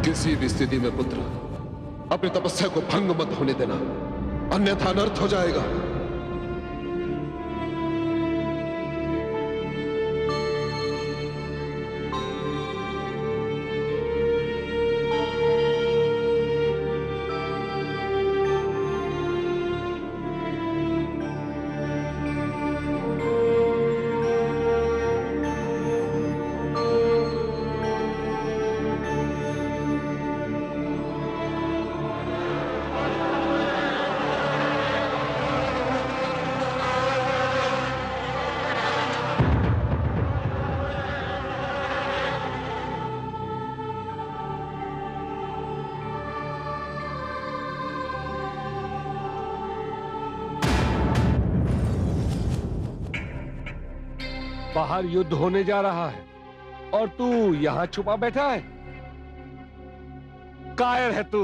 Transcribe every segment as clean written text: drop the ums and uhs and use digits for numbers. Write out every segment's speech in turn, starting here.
किसी भी स्थिति में पुत्र अपनी तपस्या को भंग मत होने देना, अन्यथा अनर्थ हो जाएगा। बाहर युद्ध होने जा रहा है और तू यहां छुपा बैठा है। कायर है तू,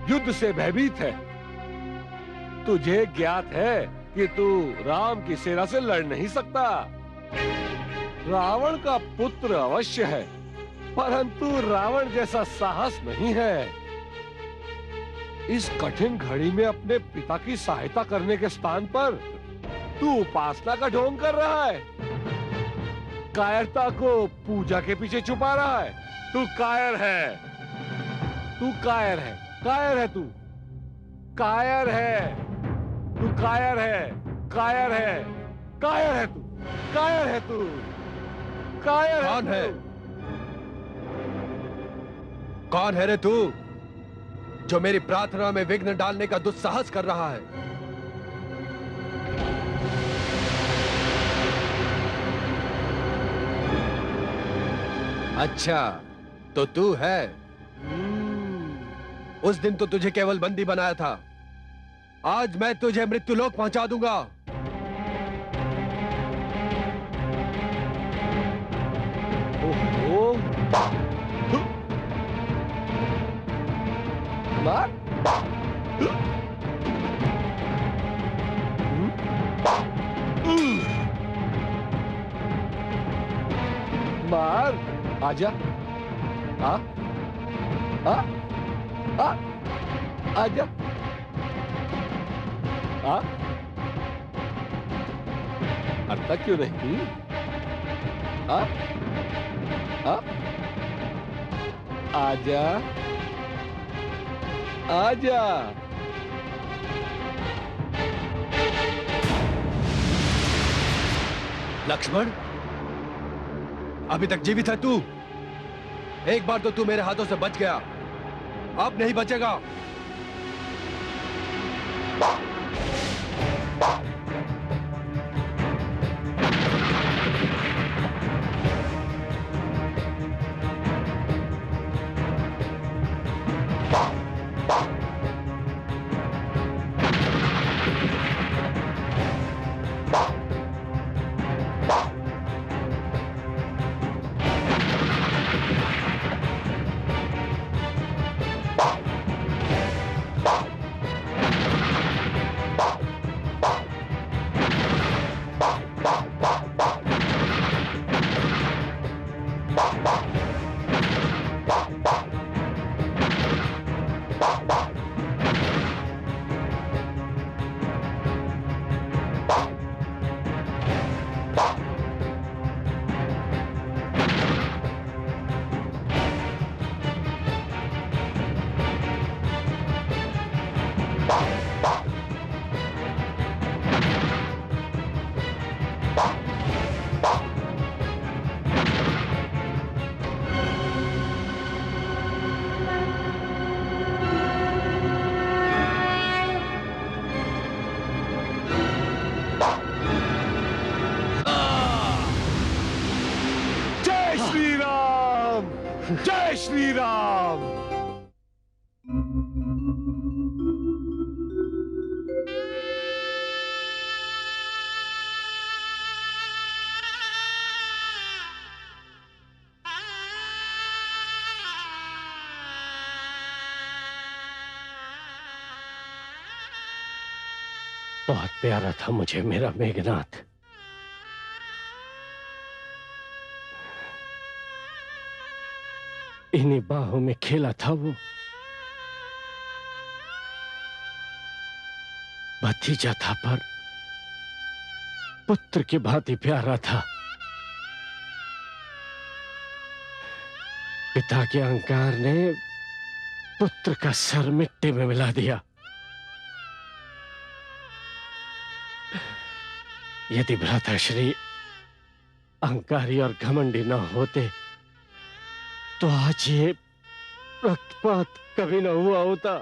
युद्ध से भयभीत है। तुझे ज्ञात है कि तू राम की सेना से लड़ नहीं सकता। रावण का पुत्र अवश्य है, परंतु रावण जैसा साहस नहीं है। इस कठिन घड़ी में अपने पिता की सहायता करने के स्थान पर तू उपासना का ढोंग कर रहा है। कायरता को पूजा के पीछे छुपा रहा है। तू कायर है, तू कायर है, कायर है तू, कायर है, तू कायर है, कायर है, कायर है तू, कायर है तू, कायर है। कौन है? कौन है रे तू जो मेरी प्रार्थना में विघ्न डालने का दुस्साहस कर रहा है? अच्छा, तो तू है। उस दिन तो तुझे केवल बंदी बनाया था, आज मैं तुझे मृत्युलोक पहुंचा दूंगा। ओहो, मार, मार, आजा, आ, आ, आ, आजा, आ, अड़ता क्यों नहीं? आ, आ, आजा, आजा। लक्ष्मण, अभी तक जीवित है तू? एक बार तो तू मेरे हाथों से बच गया, अब नहीं बचेगा। जय श्री राम। बहुत प्यारा था मुझे मेरा मेघनाथ। इन्हीं बाहों में खेला था वो भतीजा था, पर पुत्र की भांति प्यारा था। पिता के अहंकार ने पुत्र का सर मिट्टी में मिला दिया। यदि भ्राताश्री अहंकारी और घमंडी न होते तो आज ये रक्तपात कभी न हुआ होता।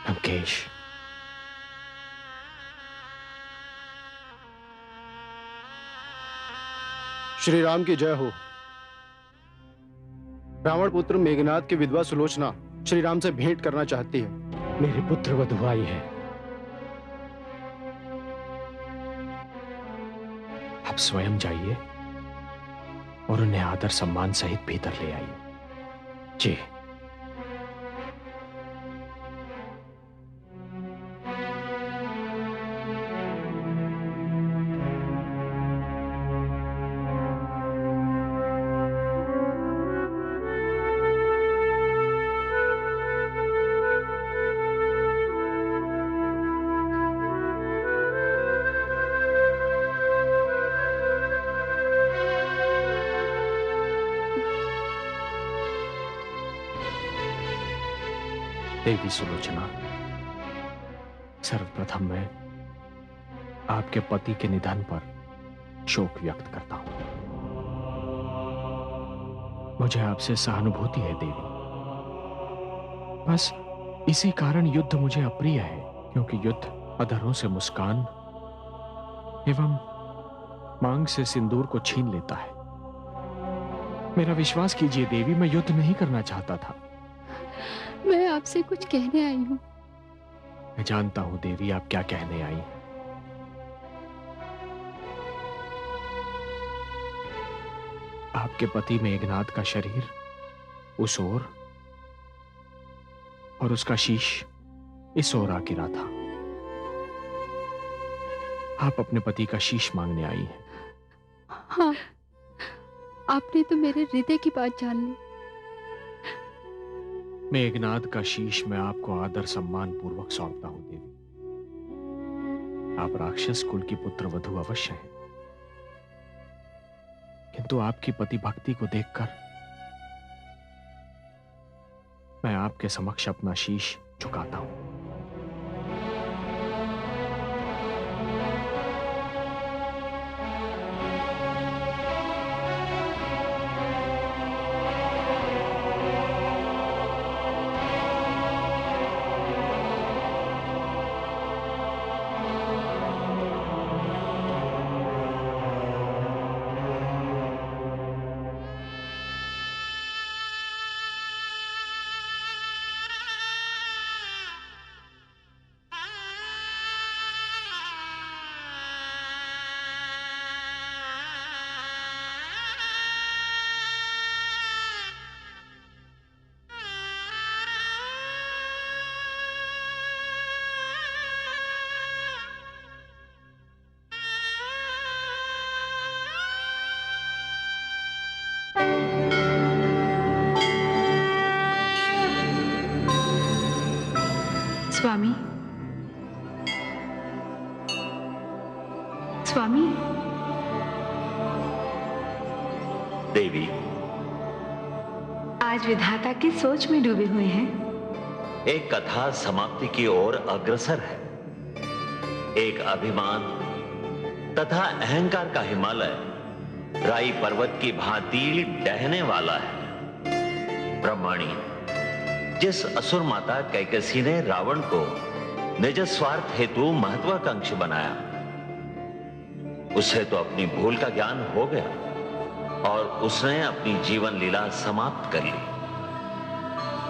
लंकेश, श्री राम की जय हो। रावण पुत्र मेघनाथ की विधवा सुलोचना श्री राम से भेंट करना चाहती है। मेरी पुत्र वधु आई है। आप स्वयं जाइए और उन्हें आदर सम्मान सहित भीतर ले आइए। जी। देवी सुलोचना, सर्वप्रथम मैं आपके पति के निधन पर शोक व्यक्त करता हूं। मुझे आपसे सहानुभूति है देवी। बस इसी कारण युद्ध मुझे अप्रिय है, क्योंकि युद्ध अधरों से मुस्कान एवं मांग से सिंदूर को छीन लेता है। मेरा विश्वास कीजिए देवी, मैं युद्ध नहीं करना चाहता था। मैं आपसे कुछ कहने आई हूं। मैं जानता हूं देवी आप क्या कहने आई। आपके पति मेघनाथ का शरीर उस ओर और उसका शीश इस ओर आ गिरा था। आप अपने पति का शीश मांगने आई हैं। हाँ, आपने तो मेरे हृदय की बात जान ली। मेघनाथ का शीश मैं आपको आदर सम्मान पूर्वक सौंपता हूं देवी। आप राक्षस कुल की पुत्र वधु अवश्य हैं, किंतु आपकी पति भक्ति को देखकर मैं आपके समक्ष अपना शीश झुकाता हूं। स्वामी, स्वामी। देवी, आज विधाता की सोच में डूबे हुए हैं। एक कथा समाप्ति की ओर अग्रसर है। एक अभिमान तथा अहंकार का हिमालय राई पर्वत की भांति डहने वाला है। ब्रह्मणी, जिस असुर माता कैकसी ने रावण को निज स्वार्थ हेतु महत्वाकांक्षी बनाया, उसे तो अपनी भूल का ज्ञान हो गया और उसने अपनी जीवन लीला समाप्त कर ली।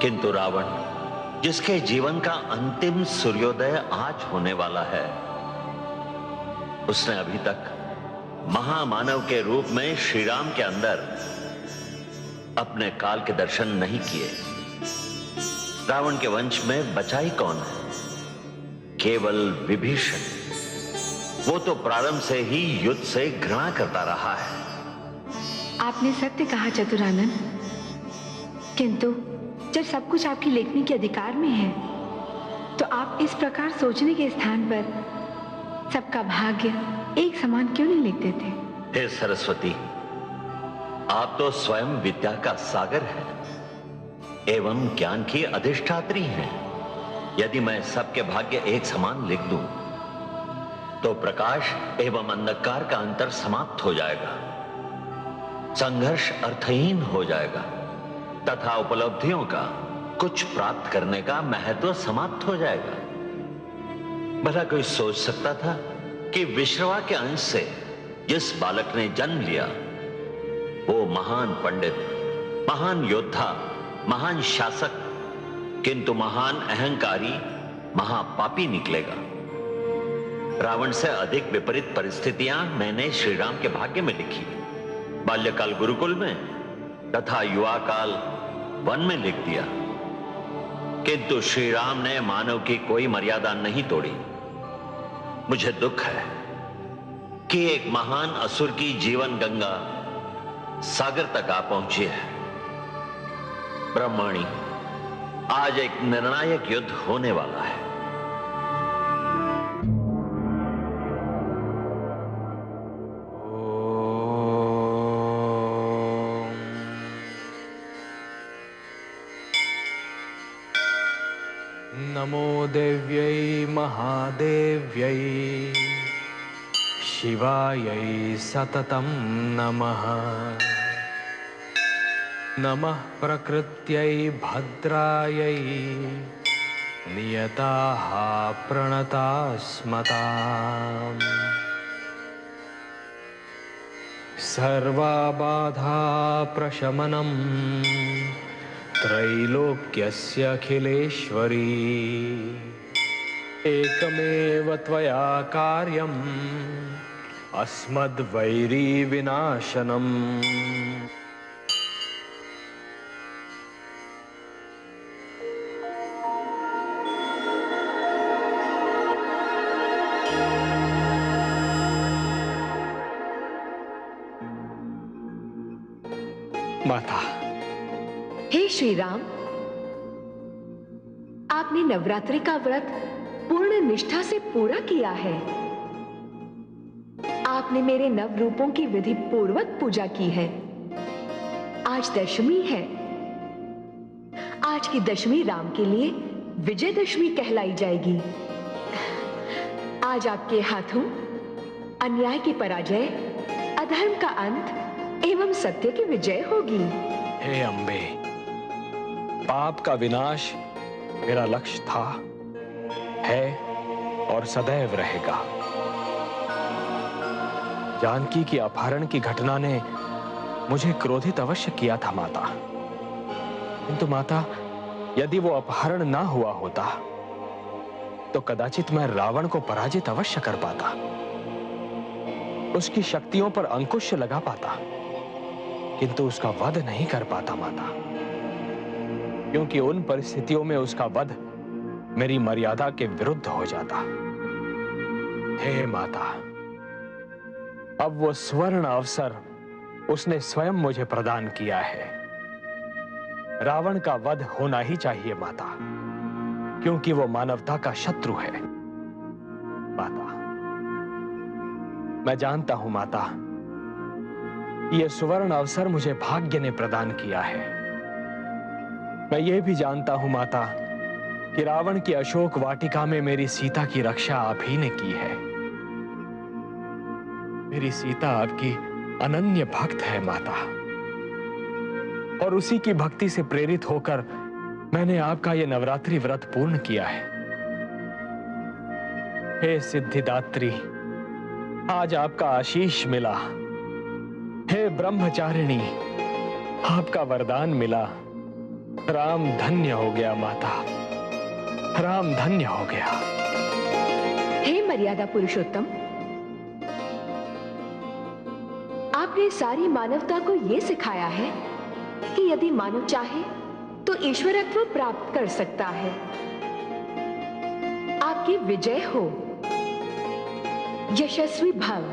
किंतु रावण, जिसके जीवन का अंतिम सूर्योदय आज होने वाला है, उसने अभी तक महामानव के रूप में श्री राम के अंदर अपने काल के दर्शन नहीं किए। रावण के वंश में बचा ही कौन है? केवल विभीषण, वो तो प्रारंभ से ही युद्ध से घृणा करता रहा है। आपने सत्य कहा चतुरानन, किंतु जब सब कुछ आपकी लेखनी के अधिकार में है तो आप इस प्रकार सोचने के स्थान पर सबका भाग्य एक समान क्यों नहीं लिखते थे? हे सरस्वती, आप तो स्वयं विद्या का सागर है एवं ज्ञान की अधिष्ठात्री हैं। यदि मैं सबके भाग्य एक समान लिख दूं तो प्रकाश एवं अंधकार का अंतर समाप्त हो जाएगा, संघर्ष अर्थहीन हो जाएगा तथा उपलब्धियों का कुछ प्राप्त करने का महत्व समाप्त हो जाएगा। भला कोई सोच सकता था कि विश्रवा के अंश से जिस बालक ने जन्म लिया वो महान पंडित, महान योद्धा, महान शासक, किंतु महान अहंकारी, महापापी निकलेगा। रावण से अधिक विपरीत परिस्थितियां मैंने श्री राम के भाग्य में लिखी, बाल्यकाल गुरुकुल में तथा युवा काल वन में लिख दिया, किंतु श्री राम ने मानव की कोई मर्यादा नहीं तोड़ी। मुझे दुख है कि एक महान असुर की जीवन गंगा सागर तक आ पहुंची है। ब्रह्मणी, आज एक निर्णायक युद्ध होने वाला है। नमो देव्यै महादेव्यै शिवायै सततं नमः। नमः प्रकृत्यै भद्रायै नियताः प्रणतास्मताम्। सर्वबाधा प्रशमनं त्रैलोक्यस्य अखिलेश्वरी। एकमेव त्वया कार्यम् अस्मद्वैरी विनाशनम्। माता। हे श्री राम, आपने नवरात्रि का व्रत पूर्ण निष्ठा से पूरा किया है। आपने मेरे नव रूपों की विधि पूर्वक पूजा की है। आज दशमी है। आज की दशमी राम के लिए विजयदशमी कहलाई जाएगी। आज आपके हाथों अन्याय की पराजय, अधर्म का अंत एवं सत्य की विजय होगी। हे अम्बे, पाप का विनाश मेरा लक्ष्य था, है और सदैव रहेगा। जानकी की अपहरण की घटना ने मुझे क्रोधित अवश्य किया था माता, किंतु माता, यदि वो अपहरण ना हुआ होता तो कदाचित मैं रावण को पराजित अवश्य कर पाता, उसकी शक्तियों पर अंकुश लगा पाता, किंतु उसका वध नहीं कर पाता माता, क्योंकि उन परिस्थितियों में उसका वध मेरी मर्यादा के विरुद्ध हो जाता। हे माता, अब वो स्वर्ण अवसर उसने स्वयं मुझे प्रदान किया है। रावण का वध होना ही चाहिए माता, क्योंकि वो मानवता का शत्रु है। माता, मैं जानता हूं माता, यह सुवर्ण अवसर मुझे भाग्य ने प्रदान किया है। मैं ये भी जानता हूं माता कि रावण की अशोक वाटिका में मेरी सीता की रक्षा आप ही ने की है। मेरी सीता आपकी अनन्य भक्त है माता, और उसी की भक्ति से प्रेरित होकर मैंने आपका यह नवरात्रि व्रत पूर्ण किया है। हे सिद्धिदात्री, आज आपका आशीष मिला। हे ब्रह्मचारिणी, आपका वरदान मिला। राम धन्य हो गया माता, राम धन्य हो गया। हे मर्यादा पुरुषोत्तम, आपने सारी मानवता को यह सिखाया है कि यदि मानव चाहे तो ईश्वरत्व प्राप्त कर सकता है। आप आपकी विजय हो। यशस्वी भव।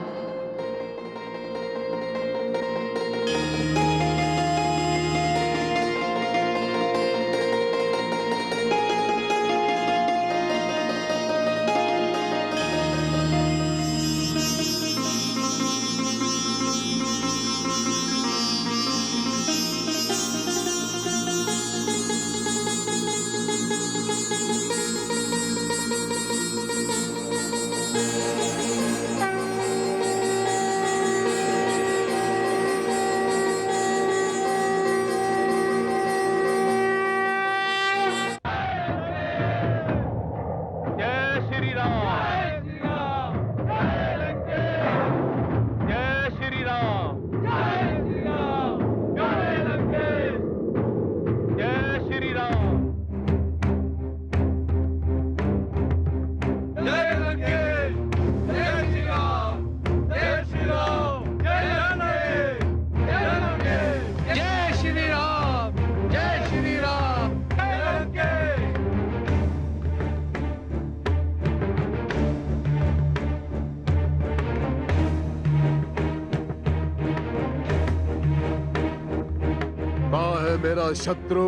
मेरा शत्रु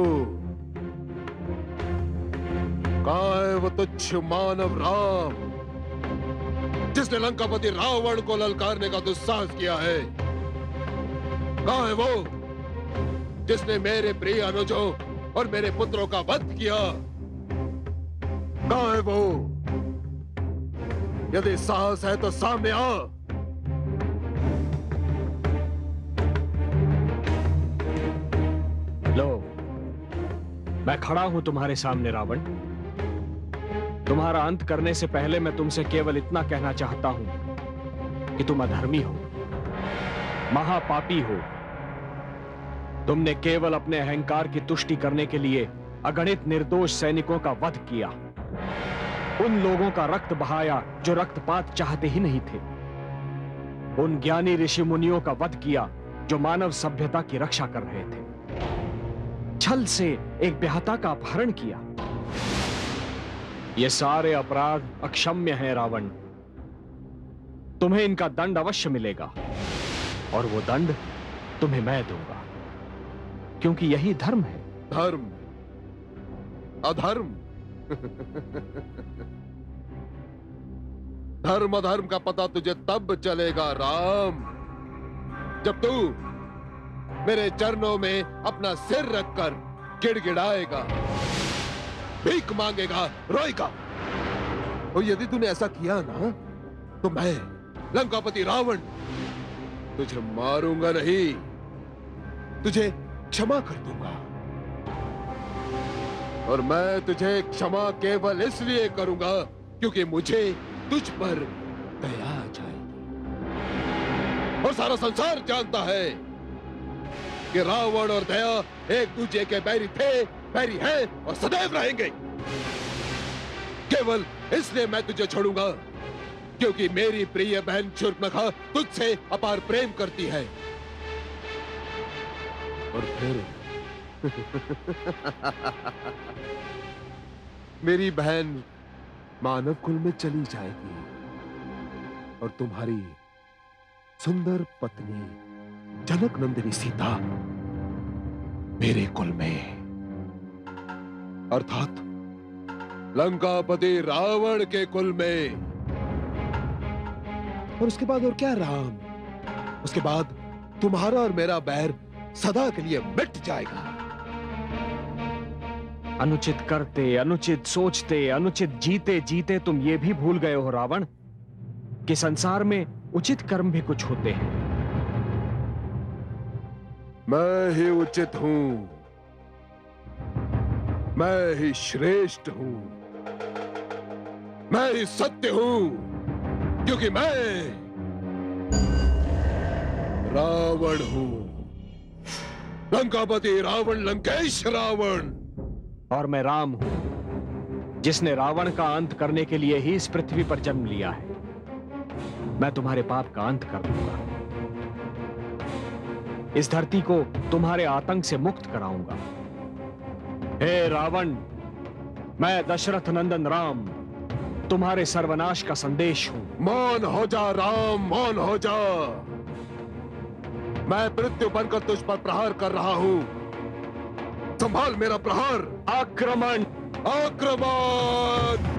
कहाँ है वो तुच्छ मानव राम जिसने लंकापति रावण को ललकारने का दुस्साहस किया है? कहाँ है वो जिसने मेरे प्रिय अनुजों और मेरे पुत्रों का वध किया? कहाँ है वो? यदि साहस है तो सामने आ। लो, मैं खड़ा हूं तुम्हारे सामने रावण। तुम्हारा अंत करने से पहले मैं तुमसे केवल इतना कहना चाहता हूं कि तुम अधर्मी हो, महापापी हो। तुमने केवल अपने अहंकार की तुष्टि करने के लिए अगणित निर्दोष सैनिकों का वध किया, उन लोगों का रक्त बहाया जो रक्तपात चाहते ही नहीं थे, उन ज्ञानी ऋषि मुनियों का वध किया जो मानव सभ्यता की रक्षा कर रहे थे, छल से एक ब्याहता का अपहरण किया। ये सारे अपराध अक्षम्य हैं रावण। तुम्हें इनका दंड अवश्य मिलेगा और वो दंड तुम्हें मैं दूंगा, क्योंकि यही धर्म है। धर्म अधर्म धर्म अधर्म का पता तुझे तब चलेगा राम, जब तू मेरे चरणों में अपना सिर रखकर गिड़गिड़ाएगा, भीख मांगेगा, रोएगा। और यदि तूने ऐसा किया ना तो मैं लंकापति रावण तुझे मारूंगा नहीं, तुझे क्षमा कर दूंगा। और मैं तुझे क्षमा केवल इसलिए करूंगा क्योंकि मुझे तुझ पर दया आ जाएगी। और सारा संसार जानता है कि रावण और दया एक दूसरे के बैरी थे, बैरी हैं और सदैव रहेंगे। केवल इसलिए मैं तुझे छोड़ूंगा क्योंकि मेरी प्रिय बहन शूर्पणखा तुझसे अपार प्रेम करती है। और फिर मेरी बहन मानव कुल में चली जाएगी और तुम्हारी सुंदर पत्नी जनक नंदिनी सीता मेरे कुल में, अर्थात लंकापति रावण के कुल में। और उसके बाद और क्या राम, उसके बाद तुम्हारा और मेरा बैर सदा के लिए मिट जाएगा। अनुचित करते, अनुचित सोचते, अनुचित जीते जीते तुम ये भी भूल गए हो रावण कि संसार में उचित कर्म भी कुछ होते हैं। मैं ही उचित हूं, मैं ही श्रेष्ठ हूं, मैं ही सत्य हूं, क्योंकि मैं रावण हूं, लंकापति रावण, लंकेश रावण। और मैं राम हूं जिसने रावण का अंत करने के लिए ही इस पृथ्वी पर जन्म लिया है। मैं तुम्हारे पाप का अंत कर दूंगा, इस धरती को तुम्हारे आतंक से मुक्त कराऊंगा। हे रावण, मैं दशरथ नंदन राम तुम्हारे सर्वनाश का संदेश हूं। मौन हो जा राम, मौन हो जा। मैं मृत्यु बनकर तुझ पर प्रहार कर रहा हूं। संभाल मेरा प्रहार। आक्रमण! आक्रमण!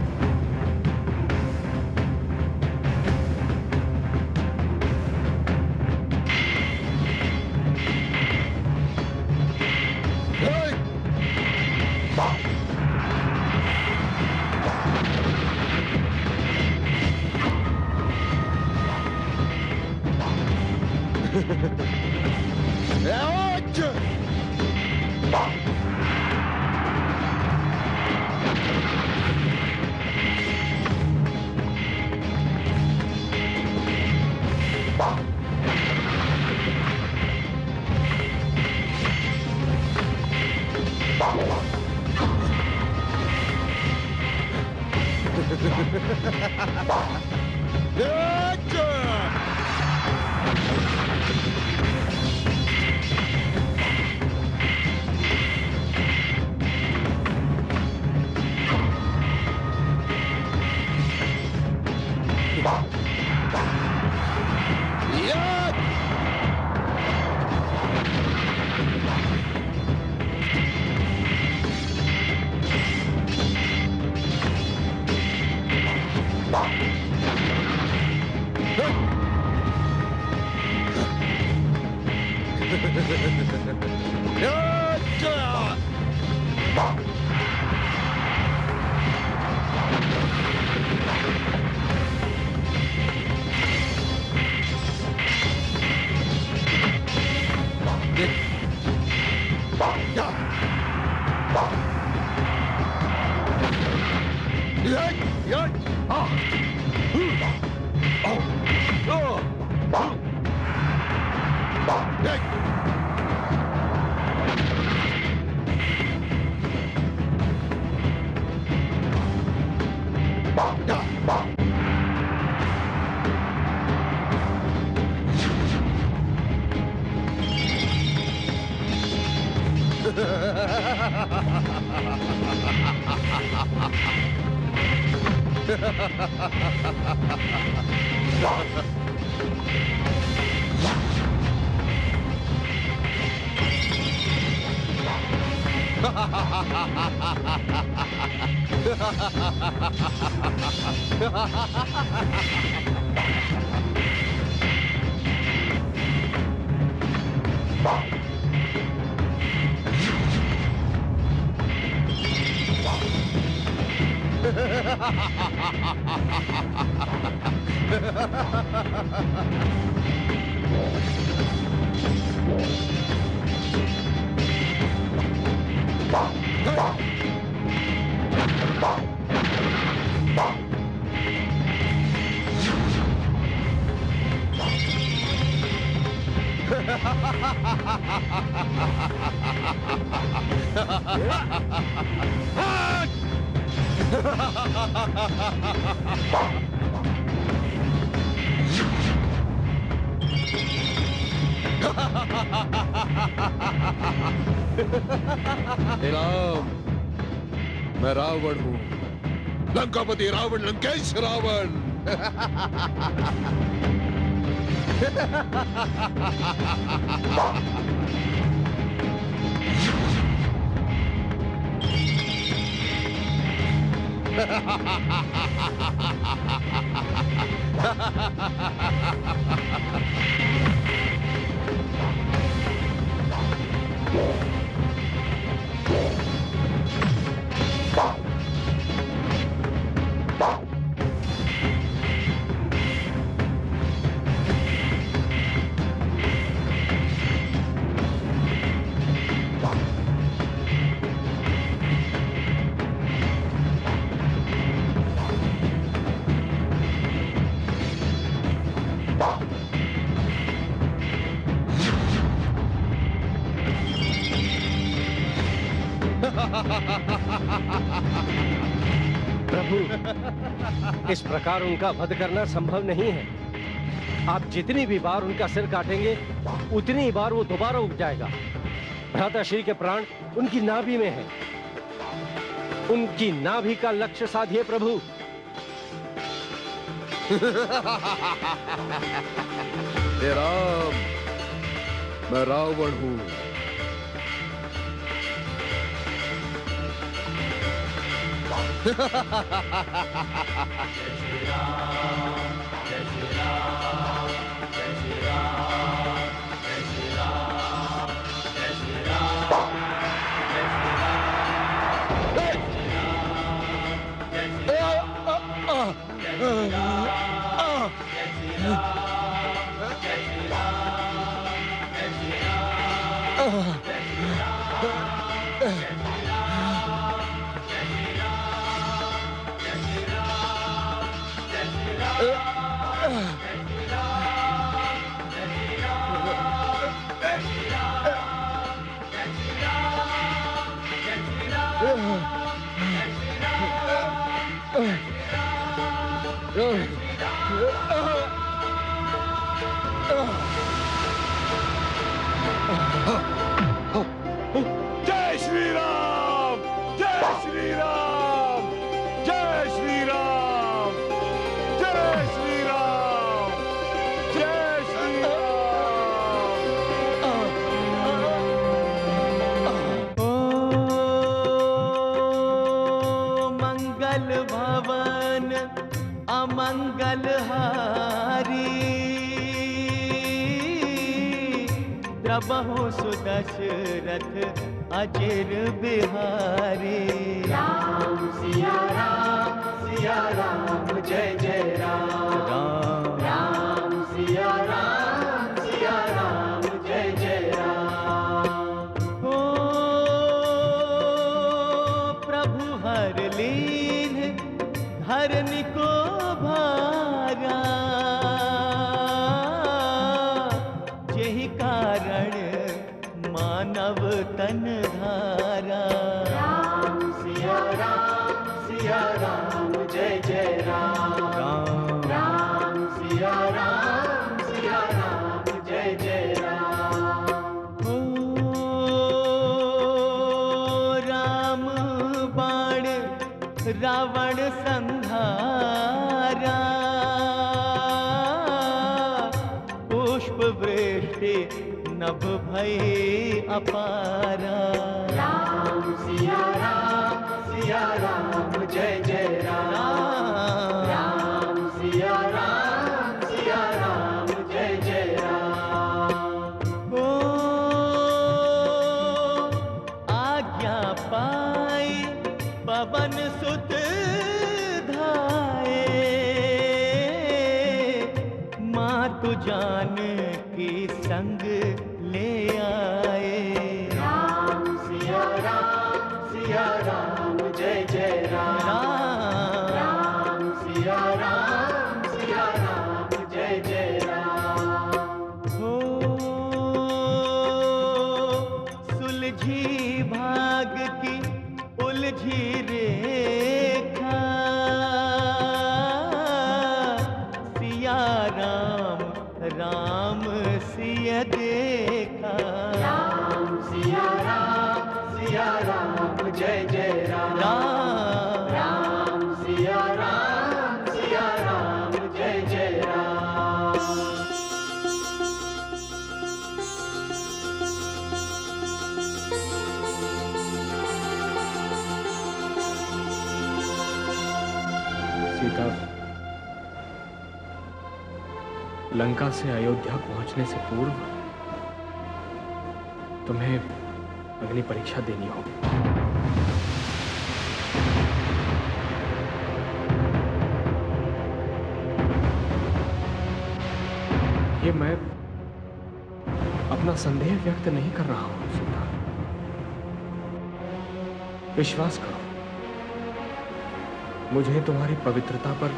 राम, मैं रावण हूं, लंकापति रावण, लंकेश रावण। प्रभु, इस प्रकार उनका वध करना संभव नहीं है। आप जितनी भी बार उनका सिर काटेंगे, उतनी ही बार वो दोबारा उग जाएगा। भ्राताश्री के प्राण उनकी नाभि में है। उनकी नाभि का लक्ष्य साधिए प्रभु। हे राम, मैं रावण हूं। जय श्री राम, जय श्री राम, जय श्री राम, जय श्री राम, जय श्री मंगल भवन अमंगल हारी, प्रभु सुदशरथ अजिर बिहारी। राम सिया राम जय जय राम, राम सिया राम जय जय राम। ओ प्रभु हर लीन धरनी को भारा, यही कारण मानव तन धारा। राम सिया राम जय जय राम, राम सिया राम जय जय राम। ओ राम बाण रावण संहारा, पुष्प वृष्टि नभ भय अपारा। राम सिया राम जय जय राम, राम सिया राम जय जय राम। ओ आज्ञा पाई पवन सुत धाये, मातु जान की संग ले आए। राम सिया राम जय जय राम, राम सिया राम जय जय राम। हो सुलझी भाग की उलझी रेखा, सिया राम सिया देखा। राम सिया राम जय जय राम, राम सिया राम जय जय राम। सीता, लंका से अयोध्या पहुंचने से पूर्व तुम्हें अग्नि परीक्षा देनी होगी। ये मैं अपना संदेह व्यक्त नहीं कर रहा हूं सीता, विश्वास करो, मुझे तुम्हारी पवित्रता पर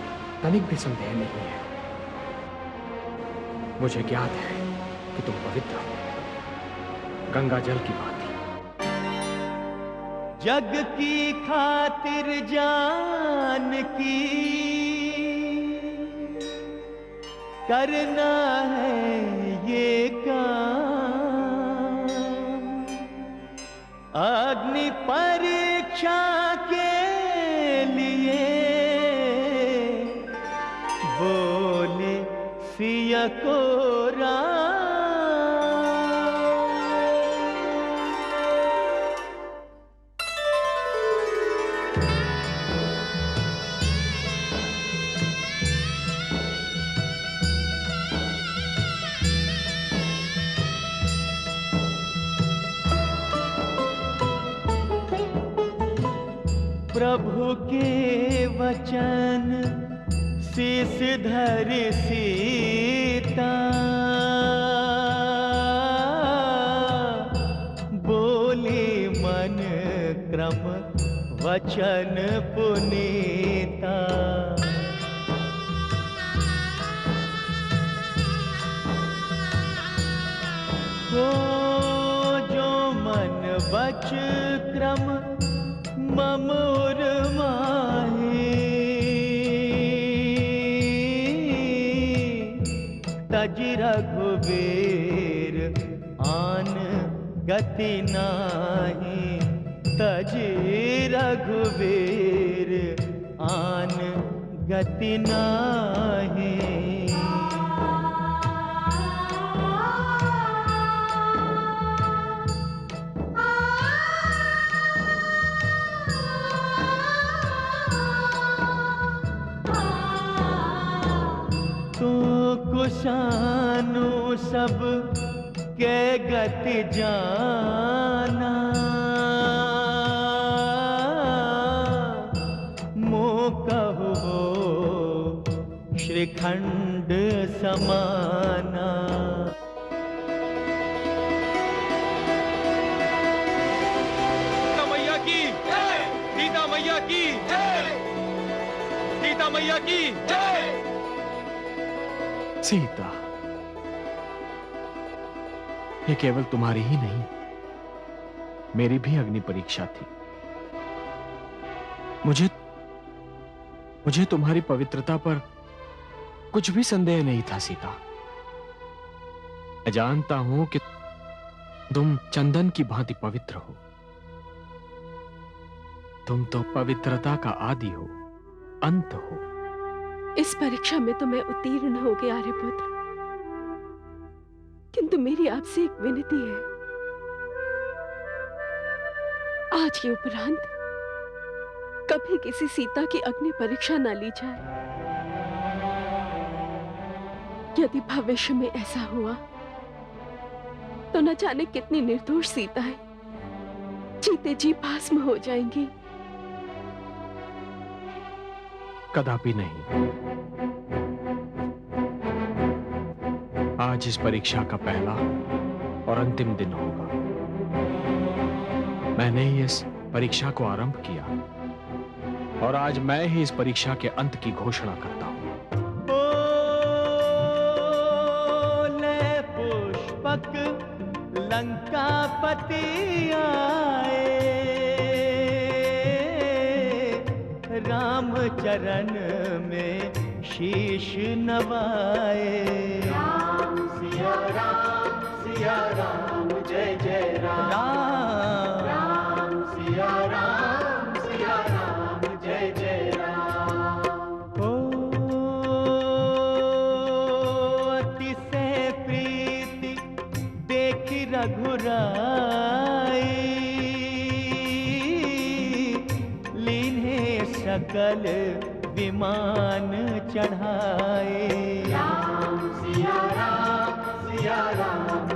तनिक भी संदेह नहीं है। मुझे ज्ञात है कि तुम पवित्र हो, गंगा जल की भांति। जग की खातिर जान की करना है ये काम, अग्नि परीक्षा के लिए वो सिया को राम। प्रभु के वचन शीस धर सीता, बोली मन क्रम वचन पुनीता। हो जो मन वच क्रम ममोर माही, तज रघुवीर आन गति नाही। तज रघुवीर आन गति नाही। कुशानु सब के गति जाना, मोह कहु श्रीखंड समाना। सीता मैया की जय, सीता मैया की जय, सीता मैया की जय। सीता, ये केवल तुम्हारी ही नहीं, मेरी भी अग्नि परीक्षा थी। मुझे तुम्हारी पवित्रता पर कुछ भी संदेह नहीं था सीता। मैं जानता हूं कि तुम चंदन की भांति पवित्र हो। तुम तो पवित्रता का आदि हो, अंत हो। इस परीक्षा में तो मैं उत्तीर्ण हो गया आर्यपुत्र, किंतु मेरी आपसे एक विनती है। आज के उपरांत कभी किसी सीता की अग्नि परीक्षा न ली जाए। यदि भविष्य में ऐसा हुआ तो न जाने कितनी निर्दोष सीताएं जीते जी भस्म हो जाएंगी। कदापि नहीं। आज इस परीक्षा का पहला और अंतिम दिन होगा। मैंने ही इस परीक्षा को आरंभ किया और आज मैं ही इस परीक्षा के अंत की घोषणा करता हूं। बोले पुष्पक लंकापति आए, राम चरण में शीश नवाए। राम सिया राम जय जय राम। राम सिया राम जय जय राम। ओ अतिशय प्रीति देख रघुराई, लीन्हे सकल विमान चढ़ाए। राम सिया राम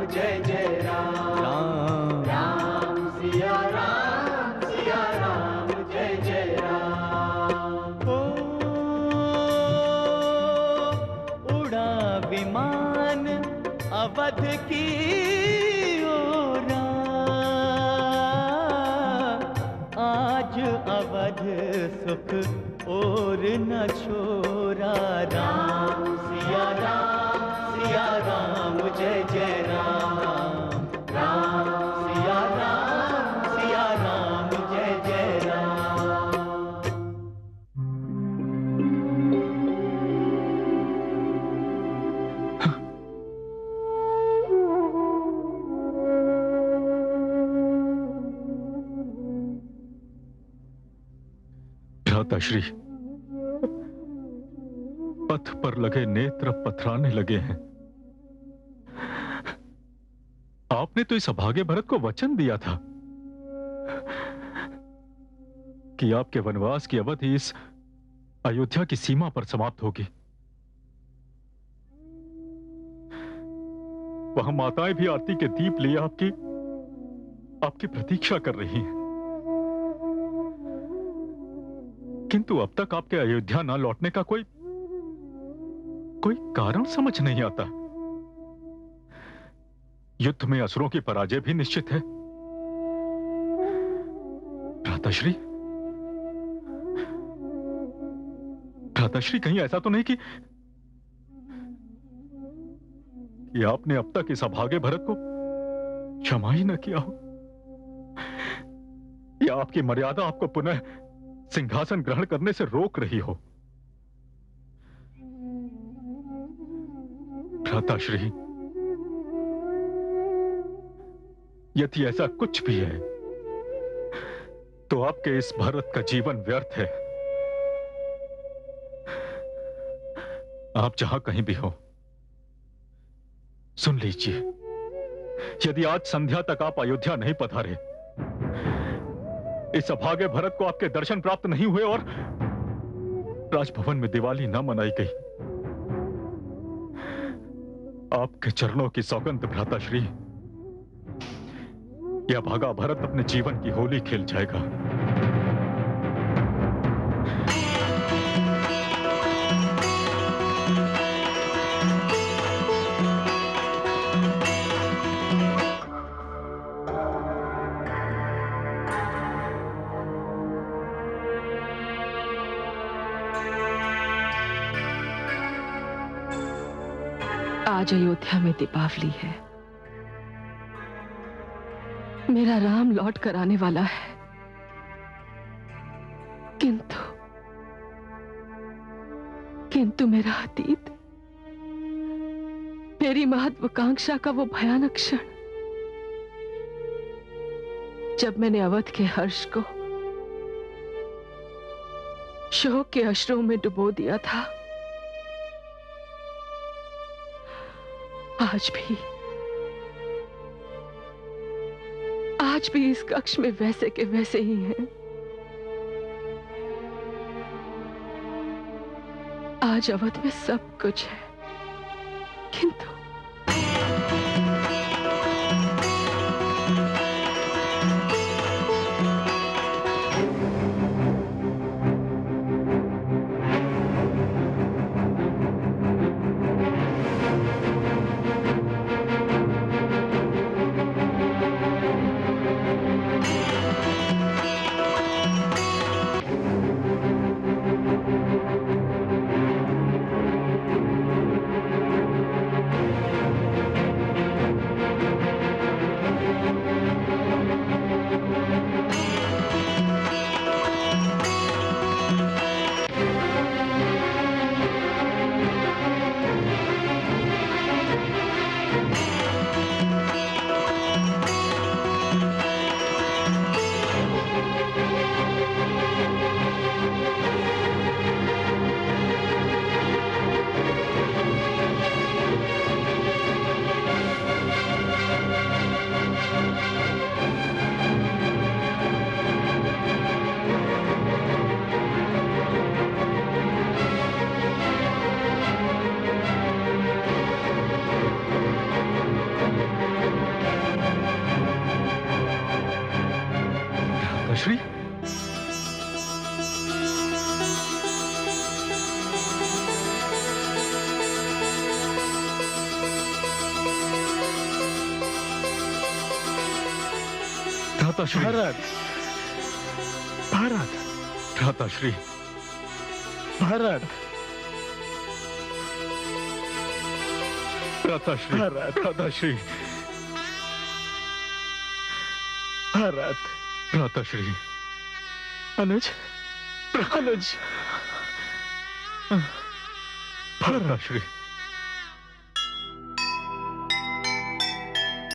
जय जय राम। राम सिया राम जय जय राम। ओ उड़ा विमान अवध की ओरा, आज अवध सुख और न छोरा। राम सिया राम जय जय राम। राम सिया राम जय जय राम। भ्राताश्री, रथ पर लगे नेत्र पथराने लगे हैं। आपने तो इस अभागे भरत को वचन दिया था कि आपके वनवास की अवधि इस अयोध्या की सीमा पर समाप्त होगी। वहां माताएं भी आरती के दीप लिए आपकी प्रतीक्षा कर रही हैं। किंतु अब तक आपके अयोध्या न लौटने का कोई कारण समझ नहीं आता। युद्ध में असुरों की पराजय भी निश्चित है। भ्राताश्री, भ्राताश्री, कहीं ऐसा तो नहीं कि आपने अब तक इस अभागे भरत को क्षमा ही न किया हो, या आपकी मर्यादा आपको पुनः सिंहासन ग्रहण करने से रोक रही हो। भ्राताश्री, यदि ऐसा कुछ भी है तो आपके इस भरत का जीवन व्यर्थ है। आप जहां कहीं भी हो, सुन लीजिए, यदि आज संध्या तक आप अयोध्या नहीं पधारे, इस अभागे भरत को आपके दर्शन प्राप्त नहीं हुए और राजभवन में दिवाली न मनाई गई, आपके चरणों की सौगंध भ्राताश्री, यह अभागा भरत अपने जीवन की होली खेल जाएगा। आज अयोध्या में दीपावली है। मेरा राम लौट कर आने वाला है, किंतु मेरा अतीत, मेरी महत्वाकांक्षा का वो भयानक क्षण, जब मैंने अवध के हर्ष को शोक के अश्रुओं में डुबो दिया था, आज भी इस कक्ष में वैसे के वैसे ही हैं। आज अवध में सब कुछ है, किंतु श्री, भ्राताश्री, भारत, भारत, भ्राताश्री, भारत, भ्राताश्री, भ्राताश्री, भारत, भ्राताश्री, अनुज, अनुज, भ्राताश्री।